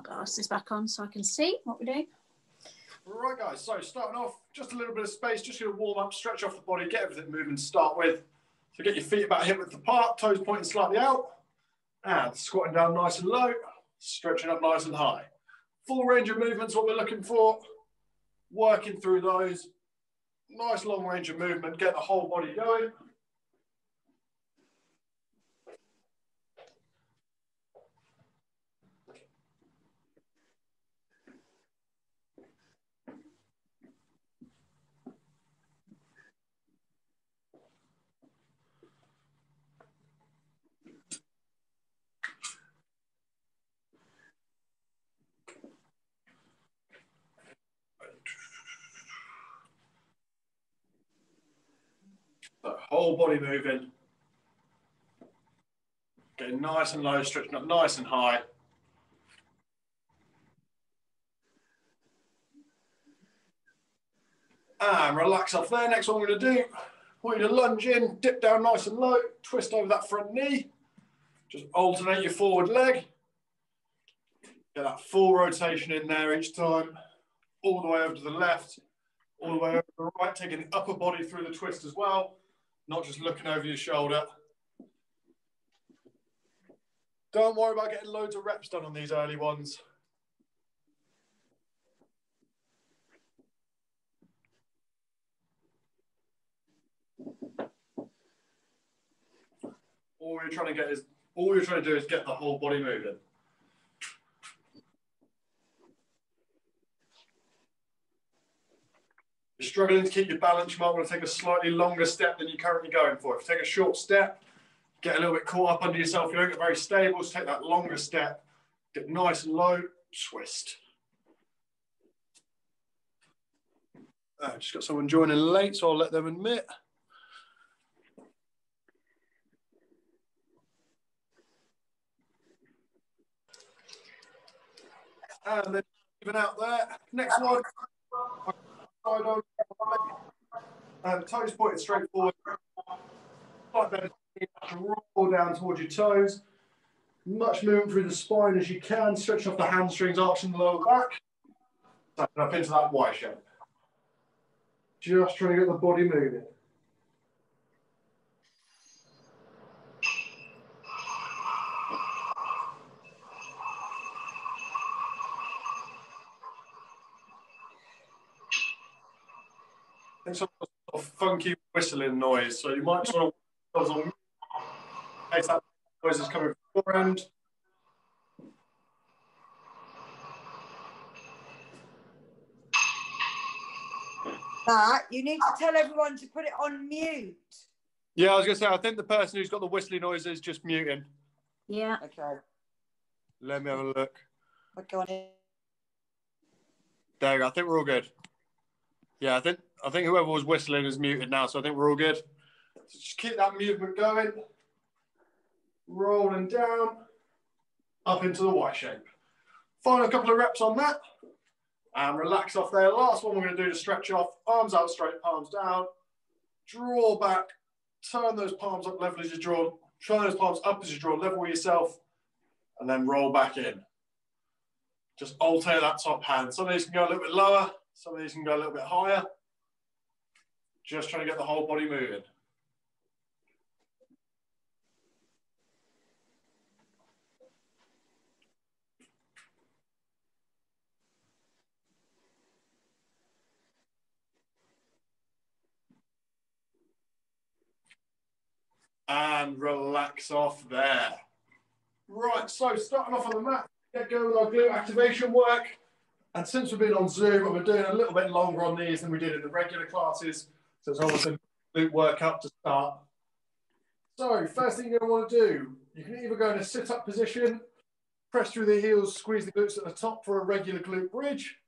glasses back on so I can see what we're doing. Right, guys, so starting off, just a little bit of space, just going to warm up, stretch off the body, get everything moving to start with. So get your feet about hip width apart, toes pointing slightly out, and squatting down nice and low, stretching up nice and high. Full range of movements, what we're looking for. Working through those. Nice long range of movement, get the whole body going. The whole body moving. Getting nice and low, stretching up nice and high. And relax off there. Next one we're going to do, I want you to lunge in, dip down nice and low, twist over that front knee. Just alternate your forward leg. Get that full rotation in there each time. All the way over to the left, all the way over to the right, taking the upper body through the twist as well. Not just looking over your shoulder. Don't worry about getting loads of reps done on these early ones. All you're trying to do is get the whole body moving. If you're struggling to keep your balance, you might want to take a slightly longer step than you're currently going for. If you take a short step, get a little bit caught up under yourself, you don't get very stable, so take that longer step, get nice and low, twist. Just got someone joining late, so I'll let them admit. And then even out there. Next one. Toes pointed straight forward. Like that. Roll down towards your toes. Much movement through the spine as you can. Stretch off the hamstrings, arching the lower back. Tapping up into that Y shape. Just trying to get the body moving. And some sort of funky whistling noise, so you might sort of in case that noise is coming from your end. Matt, you need to tell everyone to put it on mute. Yeah, I was going to say, I think the person who's got the whistling noise is just muting. Yeah. Okay. Let me have a look. Okay, on it. There you go. I think we're all good. Yeah, I think whoever was whistling is muted now, so I think we're all good. So just keep that movement going. Rolling down, up into the Y shape. Final couple of reps on that. And relax off there. Last one we're going to do to stretch off. Arms out straight, palms down. Draw back. Turn those palms up level as you draw. Turn those palms up as you draw, level with yourself. And then roll back in. Just alternate that top hand. Some of these can go a little bit lower. Some of these can go a little bit higher. Just trying to get the whole body moving. And relax off there. Right, so starting off on the mat, get going with our glute activation work. And since we've been on Zoom, we're doing a little bit longer on these than we did in the regular classes. So it's almost a glute workout to start. So first thing you're going to want to do, you can either go in a sit-up position, press through the heels, squeeze the glutes at the top for a regular glute bridge.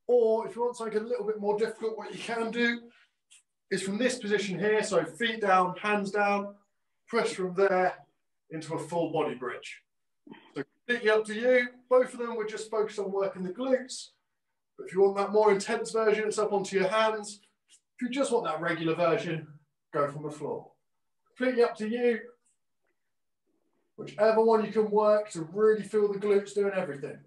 Or if you want something a little bit more difficult, what you can do is from this position here, so feet down, hands down, press from there into a full body bridge. So completely up to you. Both of them, we're just focused on working the glutes. But if you want that more intense version, it's up onto your hands. If you just want that regular version, go from the floor. Completely up to you. Whichever one you can work to really feel the glutes doing everything.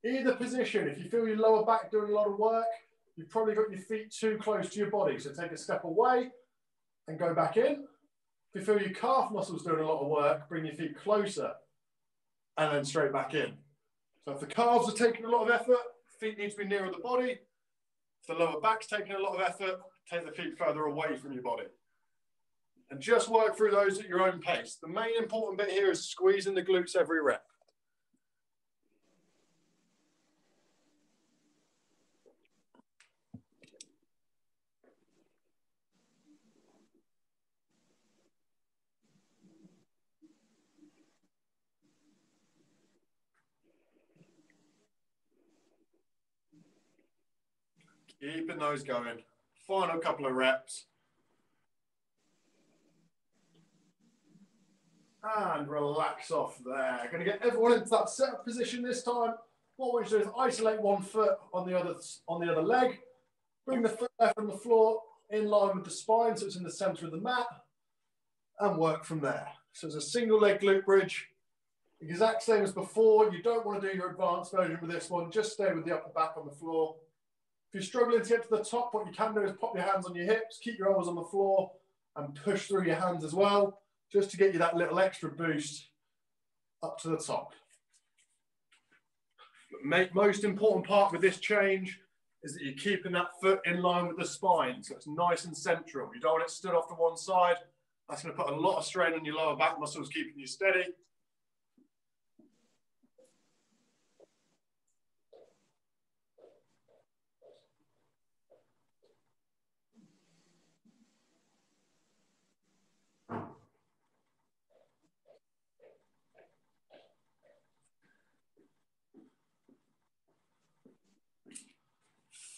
Either position, if you feel your lower back doing a lot of work, you've probably got your feet too close to your body. So take a step away and go back in. If you feel your calf muscles doing a lot of work, bring your feet closer and then straight back in. So if the calves are taking a lot of effort, feet need to be nearer the body. If the lower back's taking a lot of effort, take the feet further away from your body. And just work through those at your own pace. The main important bit here is squeezing the glutes every rep. Keeping those going. Final couple of reps. And relax off there. Going to get everyone into that setup position this time. What I want you to do is isolate one foot on the other leg. Bring the foot left on the floor in line with the spine so it's in the center of the mat. And work from there. So it's a single leg glute bridge. Exact same as before. You don't want to do your advanced version with this one. Just stay with the upper back on the floor. If you're struggling to get to the top, what you can do is pop your hands on your hips, keep your elbows on the floor, and push through your hands as well, just to get you that little extra boost up to the top. The most important part with this change is that you're keeping that foot in line with the spine, so it's nice and central. You don't want it stood off to one side. That's going to put a lot of strain on your lower back muscles, keeping you steady.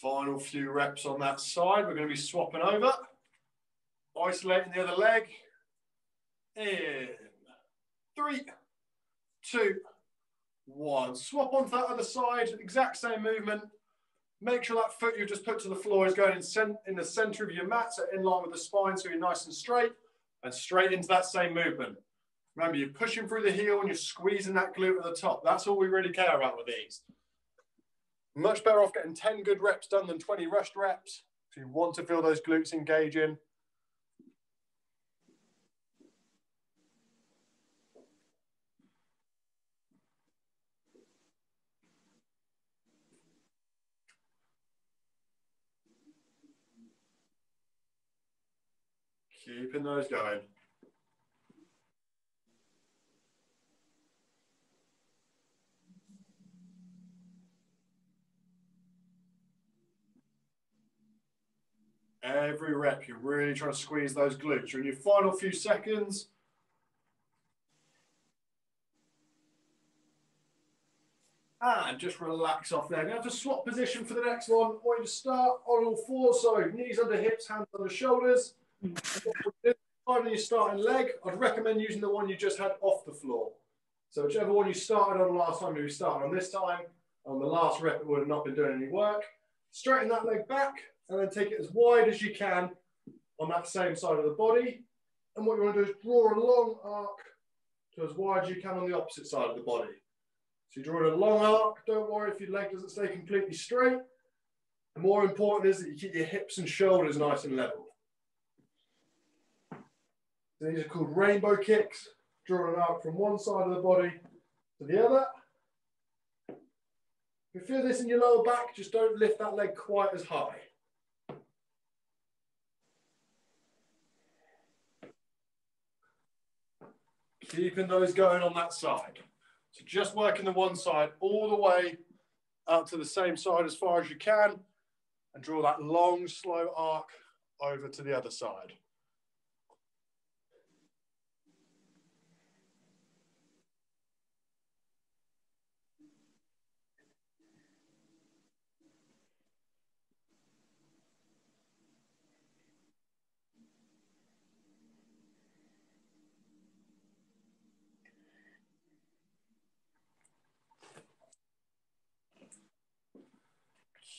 Final few reps on that side. We're going to be swapping over. Isolating the other leg. In 3, 2, 1. Swap onto that other side. Exact same movement. Make sure that foot you've just put to the floor is going in the center of your mat, so in line with the spine, so you're nice and straight into that same movement. Remember, you're pushing through the heel and you're squeezing that glute at the top. That's all we really care about with these. Much better off getting 10 good reps done than 20 rushed reps. So you want to feel those glutes engaging. Keeping those going. Every rep, you're really trying to squeeze those glutes. You're in your final few seconds. And just relax off there. You're going to have to swap position for the next one. I want you to start on all fours, so knees under hips, hands under shoulders. On your starting leg, I'd recommend using the one you just had off the floor. So whichever one you started on last time, you started on this time. On the last rep, it would have not been doing any work. Straighten that leg back. And then take it as wide as you can on that same side of the body. And what you want to do is draw a long arc to as wide as you can on the opposite side of the body. So you draw a long arc. Don't worry if your leg doesn't stay completely straight. And more important is that you keep your hips and shoulders nice and level. So these are called rainbow kicks. Draw an arc from one side of the body to the other. If you feel this in your lower back, just don't lift that leg quite as high. Keeping those going on that side. So just working the one side all the way out to the same side as far as you can and draw that long, slow arc over to the other side.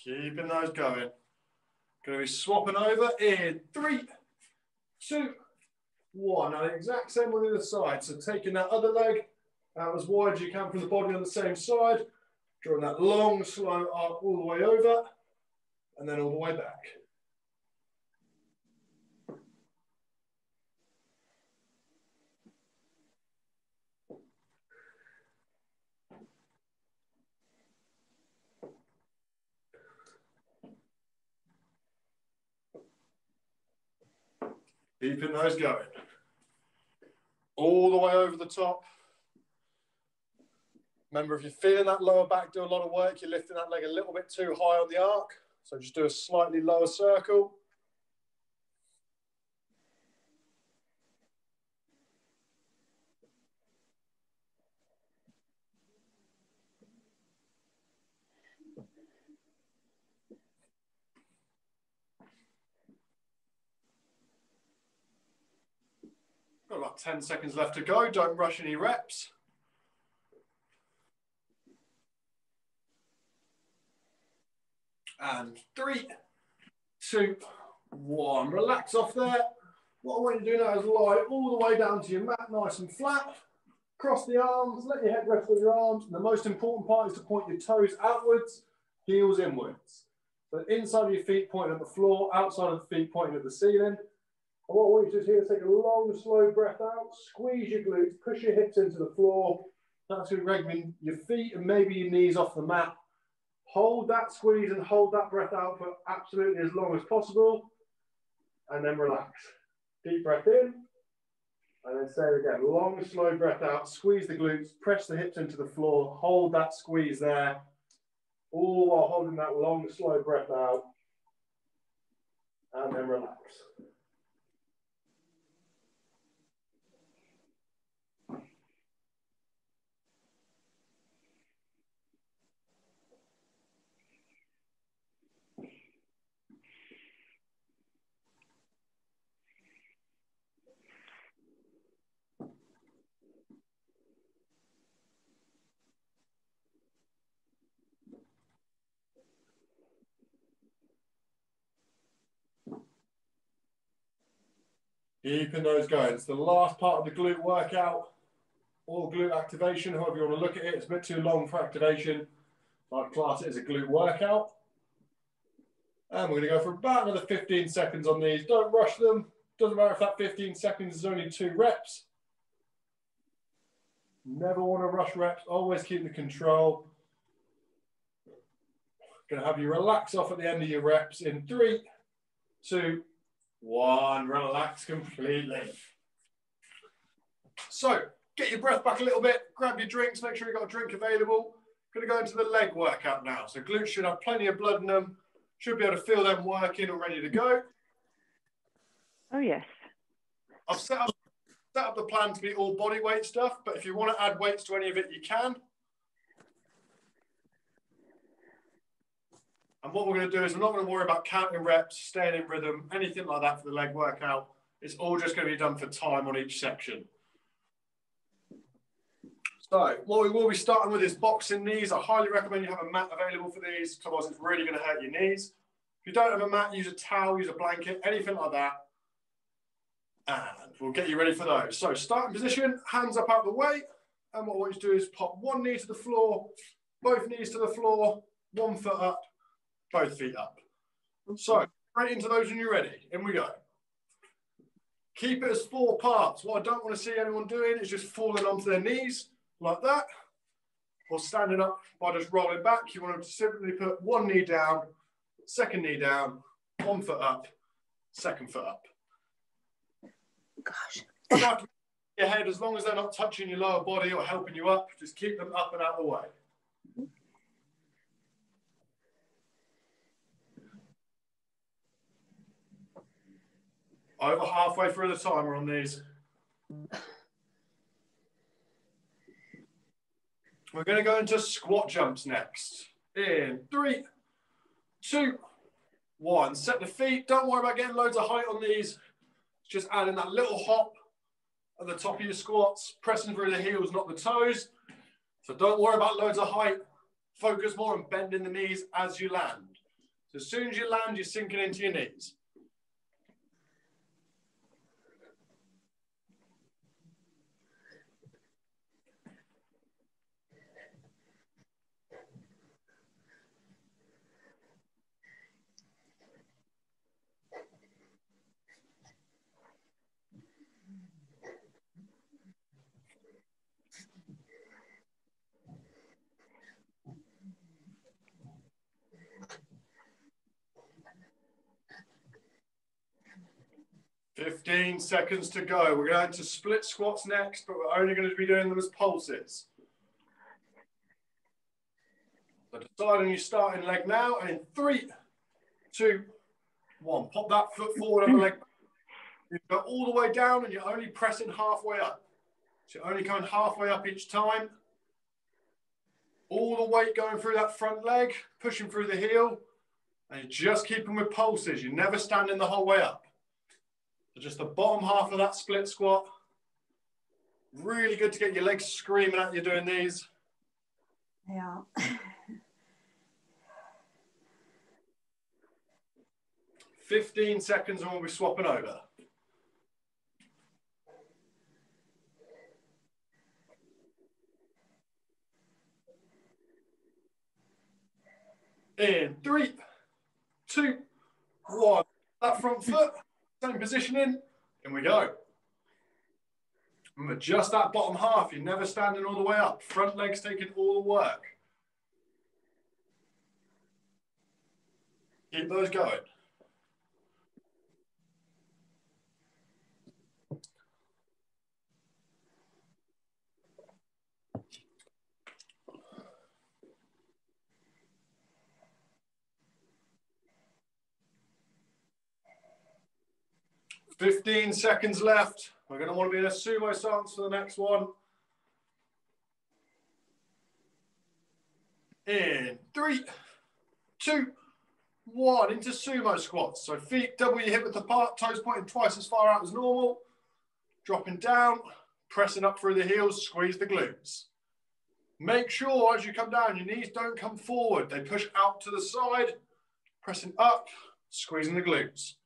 Keeping those going. Going to be swapping over in 3, 2, 1. Now the exact same on the other side. So taking that other leg out as wide as you can from the body on the same side. Drawing that long, slow arc all the way over, and then all the way back. Keeping those going. All the way over the top. Remember, if you're feeling that lower back do a lot of work, you're lifting that leg a little bit too high on the arc. So just do a slightly lower circle. Got about 10 seconds left to go. Don't rush any reps. And 3, 2, 1. Relax off there. What I want you to do now is lie all the way down to your mat, nice and flat. Cross the arms, let your head rest on your arms. And the most important part is to point your toes outwards, heels inwards. So inside of your feet pointing at the floor, outside of the feet pointing at the ceiling. And what I want you to do here is take a long, slow breath out, squeeze your glutes, push your hips into the floor. That's going to regulate your feet and maybe your knees off the mat. Hold that squeeze and hold that breath out for absolutely as long as possible. And then relax. Deep breath in. And then say it again, long, slow breath out. Squeeze the glutes, press the hips into the floor. Hold that squeeze there. All while holding that long, slow breath out. And then relax. Keeping those going. It's the last part of the glute workout, or glute activation, however you want to look at it. It's a bit too long for activation. I'd class it as a glute workout. And we're going to go for about another 15 seconds on these. Don't rush them. Doesn't matter if that 15 seconds is only 2 reps. Never want to rush reps. Always keep the control. Going to have you relax off at the end of your reps in 3, 2, 1. Relax completely. So get your breath back a little bit. Grab your drinks. Make sure you've got a drink available. Going to go into the leg workout now. So glutes should have plenty of blood in them. Should be able to feel them working or ready to go. Oh, yes. I've set up the plan to be all body weight stuff, but if you want to add weights to any of it, you can. And what we're going to do is we're not going to worry about counting reps, staying in rhythm, anything like that for the leg workout. It's all just going to be done for time on each section. So what we will be starting with is boxing knees. I highly recommend you have a mat available for these, otherwise it's really going to hurt your knees. If you don't have a mat, use a towel, use a blanket, anything like that. And we'll get you ready for those. So starting position, hands up out the way. And what I want you to do is pop one knee to the floor, both knees to the floor, 1 foot up, both feet up. So right into those when you're ready. In we go. Keep it as 4 parts. What I don't want to see anyone doing is just falling onto their knees like that, or standing up by just rolling back. You want to simply put 1 knee down, 2nd knee down, 1 foot up, 2nd foot up. Gosh. Your head, as long as they're not touching your lower body or helping you up, just keep them up and out of the way. Over halfway through the timer on these. We're going to go into squat jumps next. In 3, 2, 1. Set the feet. Don't worry about getting loads of height on these. Just adding that little hop at the top of your squats, pressing through the heels, not the toes. So don't worry about loads of height. Focus more on bending the knees as you land. So as soon as you land, you're sinking into your knees. 15 seconds to go. We're going to split squats next, but we're only going to be doing them as pulses. So decide on your starting leg now, and in 3, 2, 1. Pop that foot forward on the leg. You go all the way down, and you're only pressing halfway up. So you're only going halfway up each time. All the weight going through that front leg, pushing through the heel, and you just keep them with pulses. You're never standing the whole way up. So just the bottom half of that split squat. Really good to get your legs screaming at you doing these. Yeah. 15 seconds and we'll be swapping over. In 3, 2, 1. That front foot, same positioning, in we go. Remember, just that bottom half, you're never standing all the way up. Front legs taking all the work. Keep those going. "15 seconds left. We're going to want to be in a sumo stance for the next one. In 3, 2, 1. Into sumo squats. So feet double your hip width apart, toes pointing twice as far out as normal. Dropping down, pressing up through the heels, squeeze the glutes. Make sure as you come down, your knees don't come forward. They push out to the side, pressing up, squeezing the glutes.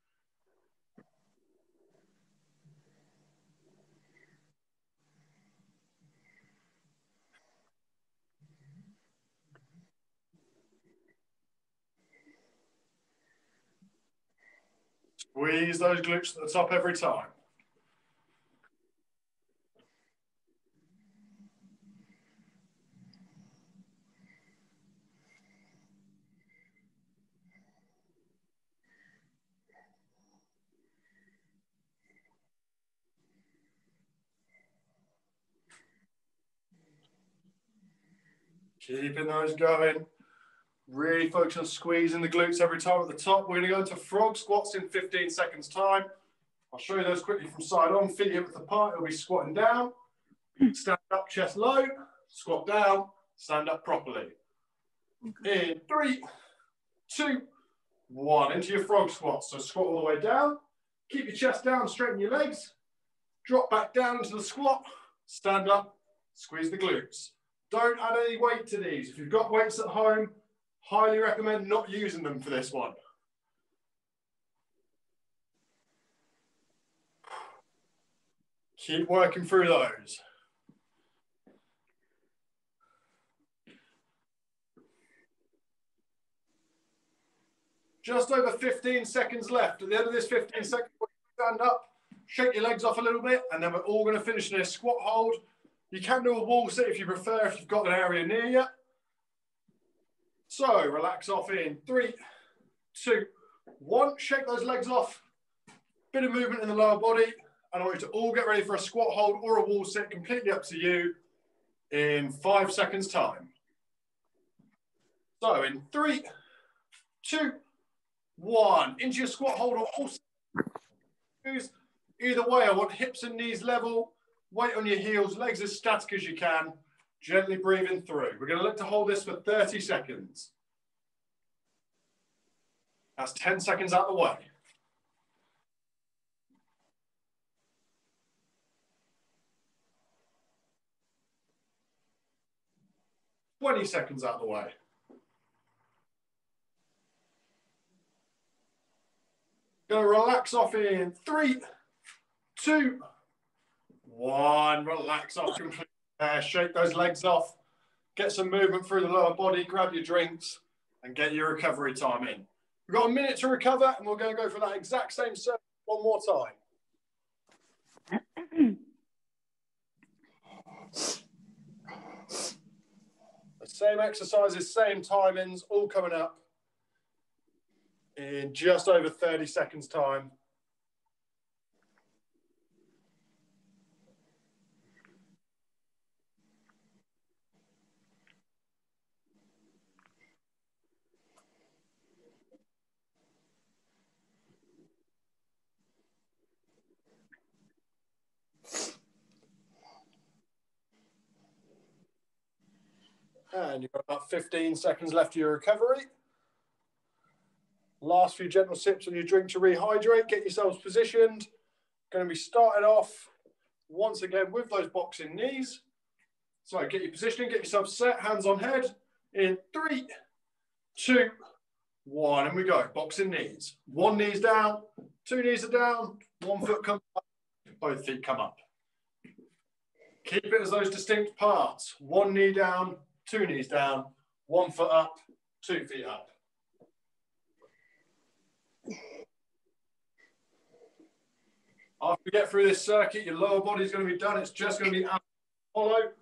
Squeeze those glutes to the top every time. Keeping those going. Really focus on squeezing the glutes every time at the top. We're going to go into frog squats in 15 seconds time. I'll show you those quickly from side on. Feet hip width apart. It'll be squatting down. Stand up, chest low. Squat down. Stand up properly. In 3, 2, 1. Into your frog squats. So squat all the way down. Keep your chest down. Straighten your legs. Drop back down into the squat. Stand up. Squeeze the glutes. Don't add any weight to these. If you've got weights at home, highly recommend not using them for this one. Keep working through those. Just over 15 seconds left. At the end of this 15 seconds, stand up, shake your legs off a little bit, and then we're all going to finish in a squat hold. You can do a wall sit if you prefer, if you've got an area near you. So relax off in 3, 2, 1. Shake those legs off. Bit of movement in the lower body. And I want you to all get ready for a squat hold or a wall sit, completely up to you, in 5 seconds time. So in 3, 2, 1. Into your squat hold or wall sit. Either way, I want hips and knees level. Weight on your heels, legs as static as you can. Gently breathing through. We're going to look to hold this for 30 seconds. That's 10 seconds out of the way. "20 seconds out of the way. Going to relax off in 3, 2, 1. Relax off completely. Shake those legs off. Get some movement through the lower body. Grab your drinks and get your recovery time in. We've got a minute to recover and we're going to go for that exact same circle one more time. The same exercises, same timings, all coming up in just over 30 seconds time. And you've got about 15 seconds left of your recovery. Last few gentle sips on your drink to rehydrate. Get yourselves positioned. Going to be starting off once again with those boxing knees. So get your positioning, get yourself set, hands on head. In 3, 2, 1, and we go. Boxing knees. One knee's down, two knees are down, one foot comes up, both feet come up. Keep it as those distinct parts. One knee down, two knees down, one foot up, 2 feet up. After we get through this circuit, your lower body is going to be done. It's just going to be hollow.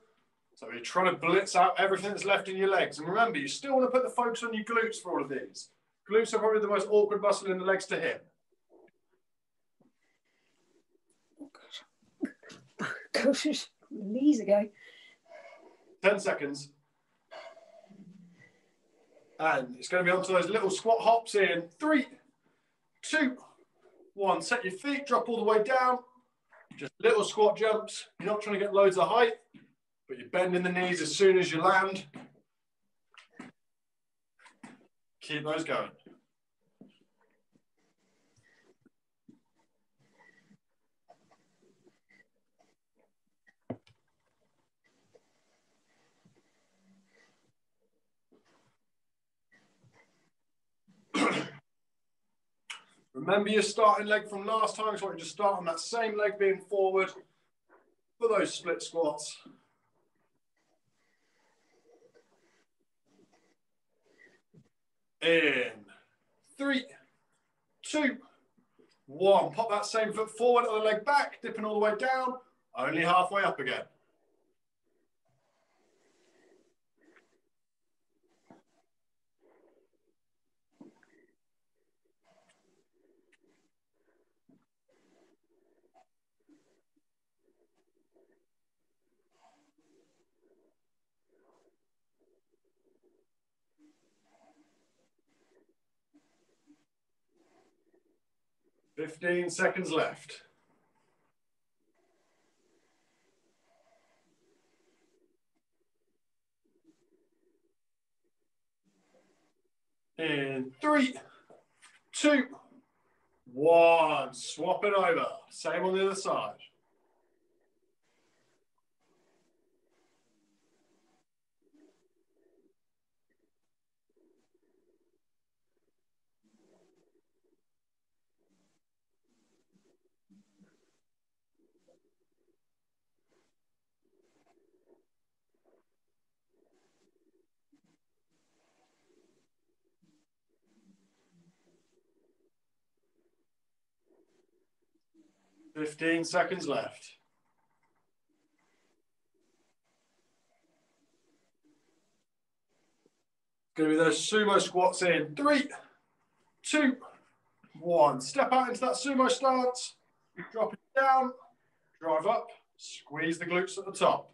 So you're trying to blitz out everything that's left in your legs. And remember, you still want to put the focus on your glutes for all of these. Glutes are probably the most awkward muscle in the legs to hit. Gosh, knees ago. 10 seconds. And it's going to be onto those little squat hops in 3, 2, 1. Set your feet, drop all the way down. Just little squat jumps. You're not trying to get loads of height, but you're bending the knees as soon as you land. Keep those going. Remember your starting leg from last time, so I want you to start on that same leg being forward for those split squats. In 3, 2, 1. Pop that same foot forward, other leg back, dipping all the way down, only halfway up again. Fifteen seconds left. In 3, 2, 1. Swap it over. Same on the other side. Fifteen seconds left. Going to be those sumo squats in 3, 2, 1. Step out into that sumo stance. Drop it down. Drive up. Squeeze the glutes at the top.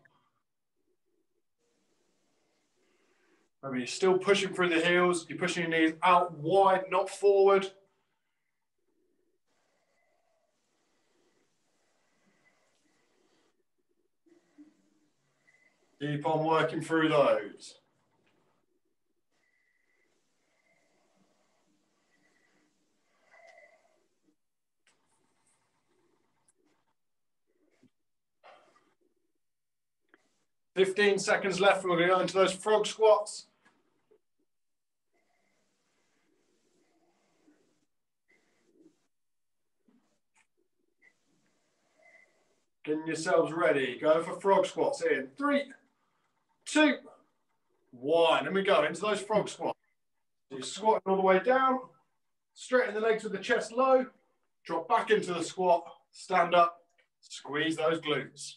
Remember, you're still pushing through the heels. You're pushing your knees out wide, not forward. Keep on working through those. Fifteen seconds left. We're going to go into those frog squats. Getting yourselves ready. Go for frog squats in 3, 2, 1. And we go into those frog squats. So you're squatting all the way down. Straighten the legs with the chest low. Drop back into the squat. Stand up. Squeeze those glutes.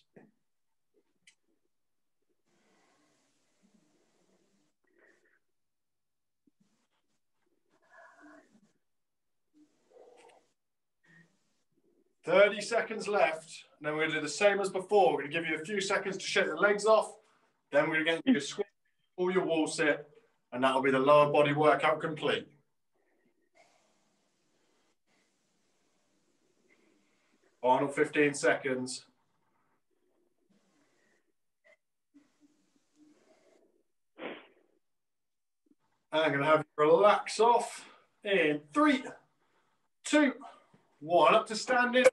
"30 seconds left. And then we're going to do the same as before. We're going to give you a few seconds to shake the legs off. Then we're going to get your squat or your wall sit. And that'll be the lower body workout complete. Final 15 seconds. I'm going to have you relax off in 3, 2, 1. Up to standing.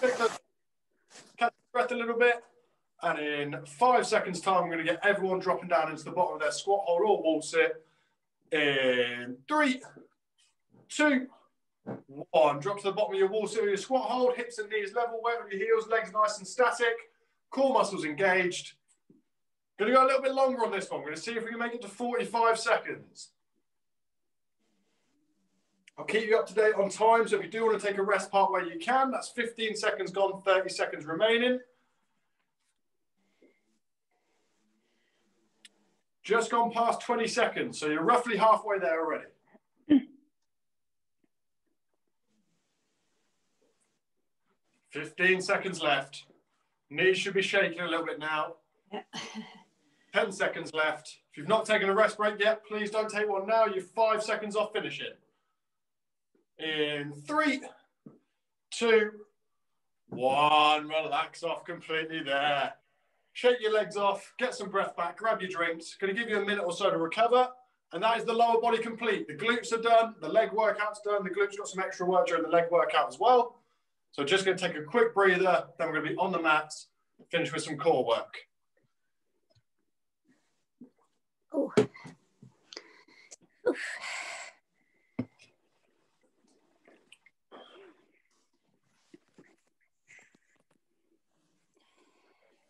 Catch your breath a little bit. And in 5 seconds' time, I'm going to get everyone dropping down into the bottom of their squat hold or wall sit. In 3, 2, 1. Drop to the bottom of your wall sit or your squat hold. Hips and knees level. Weight on your heels. Legs nice and static. Core muscles engaged. Going to go a little bit longer on this one. We're going to see if we can make it to 45 seconds. I'll keep you up to date on time. So if you do want to take a rest part where you can, that's 15 seconds gone, 30 seconds remaining. Just gone past 20 seconds, so you're roughly halfway there already. 15 seconds left. Knees should be shaking a little bit now. 10 seconds left. If you've not taken a rest break yet, please don't take one now. You're 5 seconds off finishing. In 3, 2, 1. Relax off completely there. Shake your legs off, get some breath back, grab your drinks. Going to give you a minute or so to recover. And that is the lower body complete. The glutes are done, the leg workout's done. The glutes got some extra work during the leg workout as well. So just going to take a quick breather. Then we're going to be on the mats, finish with some core work. Oh. Oof.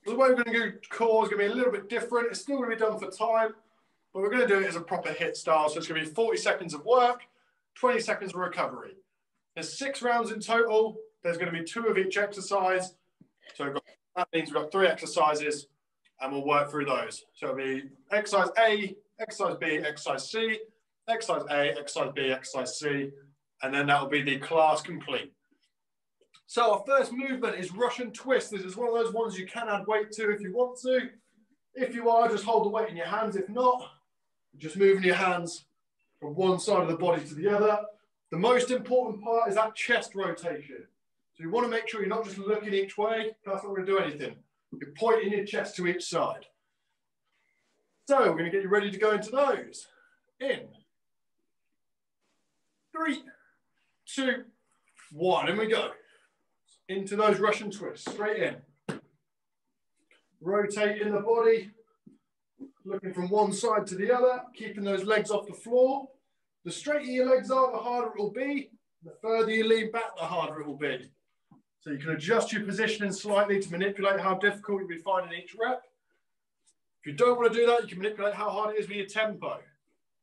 The way we're going to do core is going to be a little bit different. It's still going to be done for time, but we're going to do it as a proper HIIT style. So it's going to be 40 seconds of work, 20 seconds of recovery. There's 6 rounds in total. There's going to be 2 of each exercise. So that means we've got 3 exercises, and we'll work through those. So it'll be exercise A, exercise B, exercise C, exercise A, exercise B, exercise C, and then that will be the class complete. So our first movement is Russian twist. This is one of those ones you can add weight to if you want to. If you are, just hold the weight in your hands. If not, just moving your hands from one side of the body to the other. The most important part is that chest rotation. So you want to make sure you're not just looking each way. That's not going to do anything. You're pointing your chest to each side. So we're going to get you ready to go into those. In 3, 2, 1, and we go. Into those Russian twists, straight in. Rotating the body, looking from one side to the other, keeping those legs off the floor. The straighter your legs are, the harder it will be. The further you lean back, the harder it will be. So you can adjust your positioning slightly to manipulate how difficult you'll be finding each rep. If you don't want to do that, you can manipulate how hard it is with your tempo.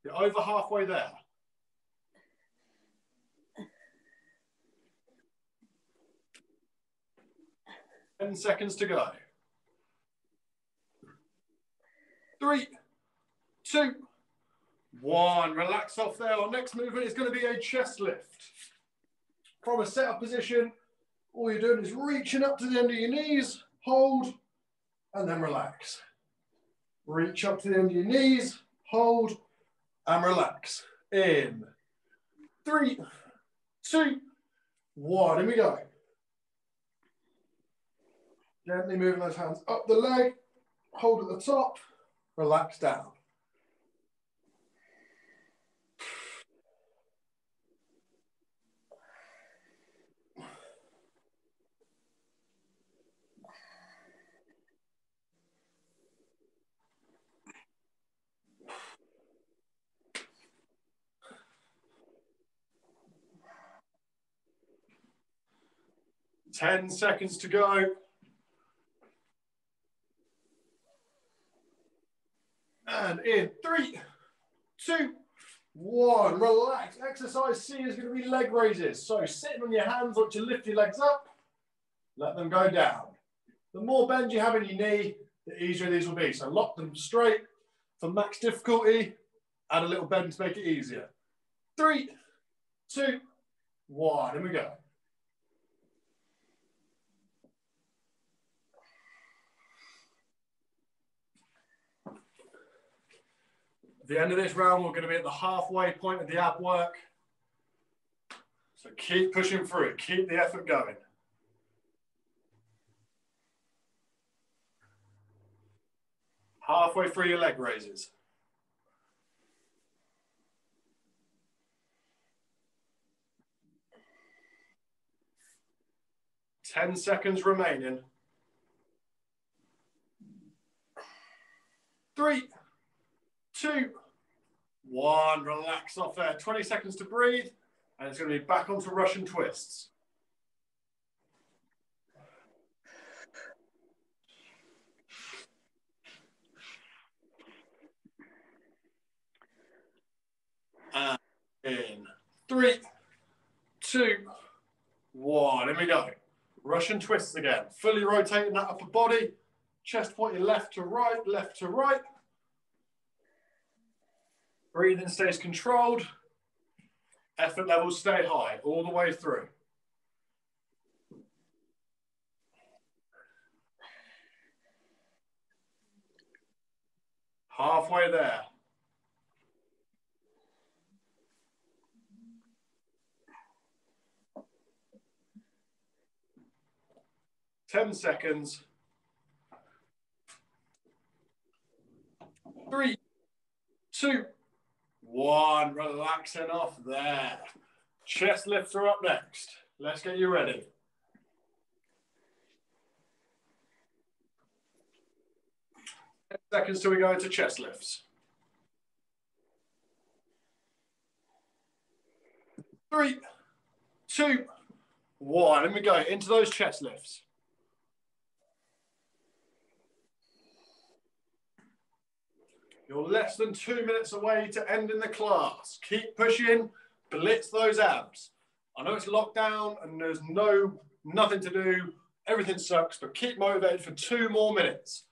You're over halfway there. 10 seconds to go. 3, 2, 1. Relax off there. Our next movement is going to be a chest lift. From a setup position, all you're doing is reaching up to the end of your knees, hold, and then relax. Reach up to the end of your knees, hold, and relax. In 3, 2, 1. Here we go. Gently moving those hands up the leg, hold at the top, relax down. Ten seconds to go. And in 3, 2, 1. Relax. Exercise C is going to be leg raises. So sitting on your hands, once you lift your legs up, let them go down. The more bend you have in your knee, the easier these will be. So lock them straight for max difficulty. Add a little bend to make it easier. 3, 2, 1. Here we go. At the end of this round, we're going to be at the halfway point of the ab work. So keep pushing through it. Keep the effort going. Halfway through your leg raises. 10 seconds remaining. 3, 2, 1. Relax off there. 20 seconds to breathe. And it's going to be back onto Russian twists. And in 3, 2, 1. Here we go. Russian twists again. Fully rotating that upper body. Chest pointing left to right, left to right. Breathing stays controlled. Effort levels stay high all the way through. Halfway there. Ten seconds. 3, 2, 1. Relaxing off there. Chest lifts are up next. Let's get you ready. Seconds till we go into chest lifts. 3, 2, 1. And we go into those chest lifts. You're less than 2 minutes away to ending the class. Keep pushing, blitz those abs. I know it's lockdown and there's nothing to do. Everything sucks, but keep motivated for 2 more minutes.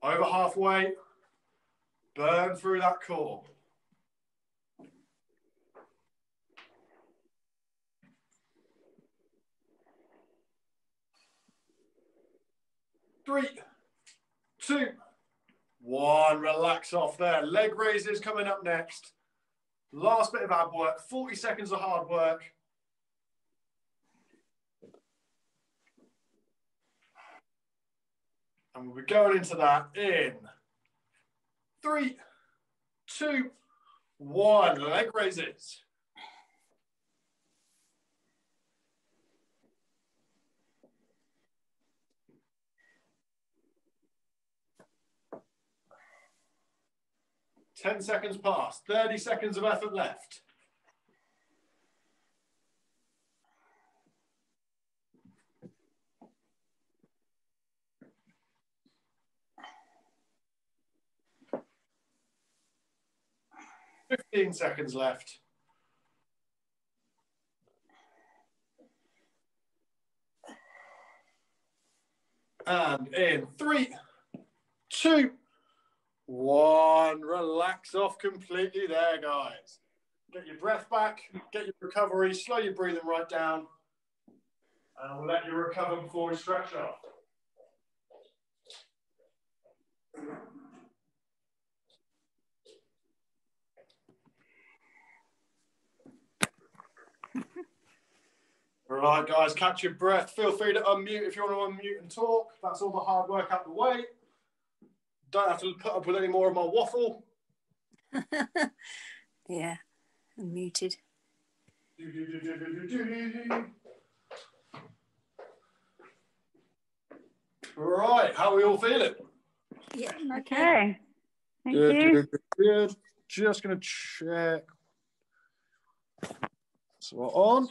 Over halfway, burn through that core. Three, 2, 1. Relax off there. Leg raises coming up next. Last bit of ab work. 40 seconds of hard work. And we'll be going into that in 3, 2, 1. Leg raises. Ten seconds past. 30 seconds of effort left. Fifteen seconds left. And in 3, 2, 1. Relax off completely there, guys. Get your breath back, get your recovery, slow your breathing right down, and we'll let you recover before we stretch off. All right, guys, catch your breath. Feel free to unmute if you want to unmute and talk. That's all the hard work out the way. Don't have to put up with any more of my waffle. Yeah, I'm muted. Right, how are we all feeling? Yeah, Okay. Thank you. Good. Just going to check. So we're on.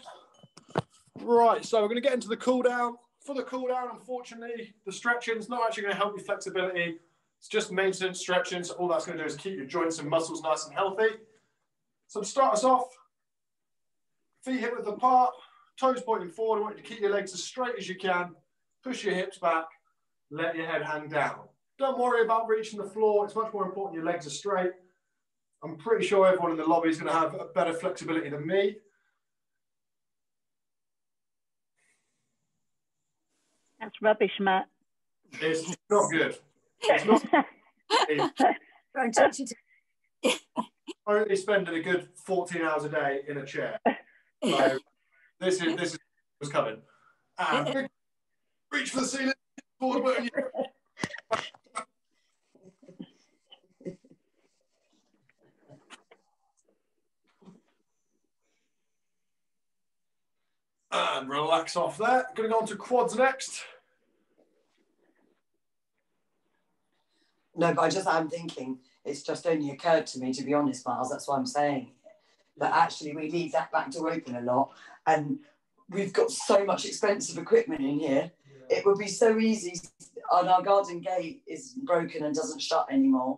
Right, so we're going to get into the cool down. For the cool down, unfortunately, the stretching is not actually going to help your flexibility. It's just maintenance stretching. So all that's going to do is keep your joints and muscles nice and healthy. So to start us off, feet hip width apart, toes pointing forward. I want you to keep your legs as straight as you can. Push your hips back. Let your head hang down. Don't worry about reaching the floor. It's much more important your legs are straight. I'm pretty sure everyone in the lobby is going to have a better flexibility than me. That's rubbish, Matt. It's not good. It's not. Don't touch it. I'm only spending a good 14 hours a day in a chair. So this is what's coming. And reach for the ceiling. Forward button. relax off there. Going to go on to quads next. No, but I'm thinking, it's just only occurred to me, to be honest, Miles, that's why I'm saying it. But actually, we leave that back door open a lot, and we've got so much expensive equipment in here. Yeah. It would be so easy, and our garden gate is broken and doesn't shut anymore.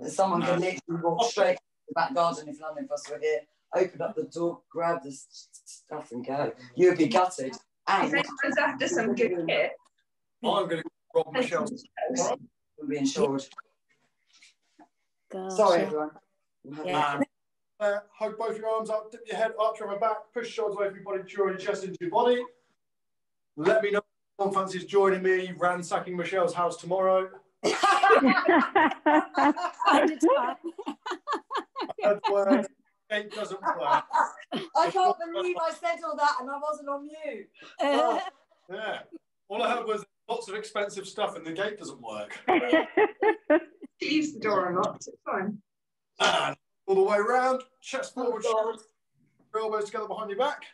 Someone can literally walk straight to the back garden if none of us were here, open up the door, grab the stuff and go. You would be gutted. And if anyone's after some good kit, I'm going to rob Michelle's. We'll be insured. Gosh, Sorry, yeah. everyone. Yeah. Hug both your arms up, dip your head up, try my back, push your shoulders away from your body, draw your chest into your body. Let me know if anyone fancies joining me ransacking Michelle's house tomorrow. Find a time. It doesn't work. I can't believe I said all that and I wasn't on mute. Oh. Yeah. All I heard was lots of expensive stuff and the gate doesn't work. she leaves the door unlocked. It's fine. And all the way around, chest forward, elbows together behind your back.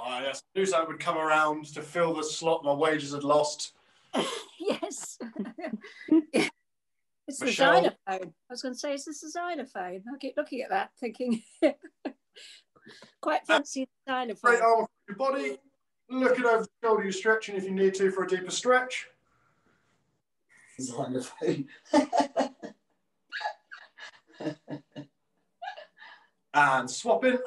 Yes, I knew something would come around to fill the slot my wages had lost. Yes. It's Michelle. the xylophone. I was going to say, it's the xylophone. I keep looking at that, thinking, quite fancy the xylophone. Great arm across your body. Looking over the shoulder, you're stretching if you need to for a deeper stretch. Xylophone. And swapping.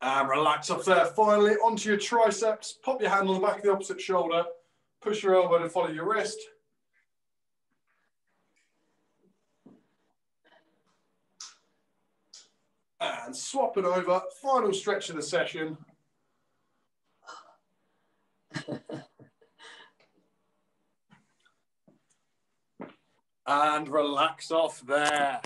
And relax up there. Finally, onto your triceps. Pop your hand on the back of the opposite shoulder. Push your elbow to follow your wrist. And swap it over. Final stretch of the session. And relax off there.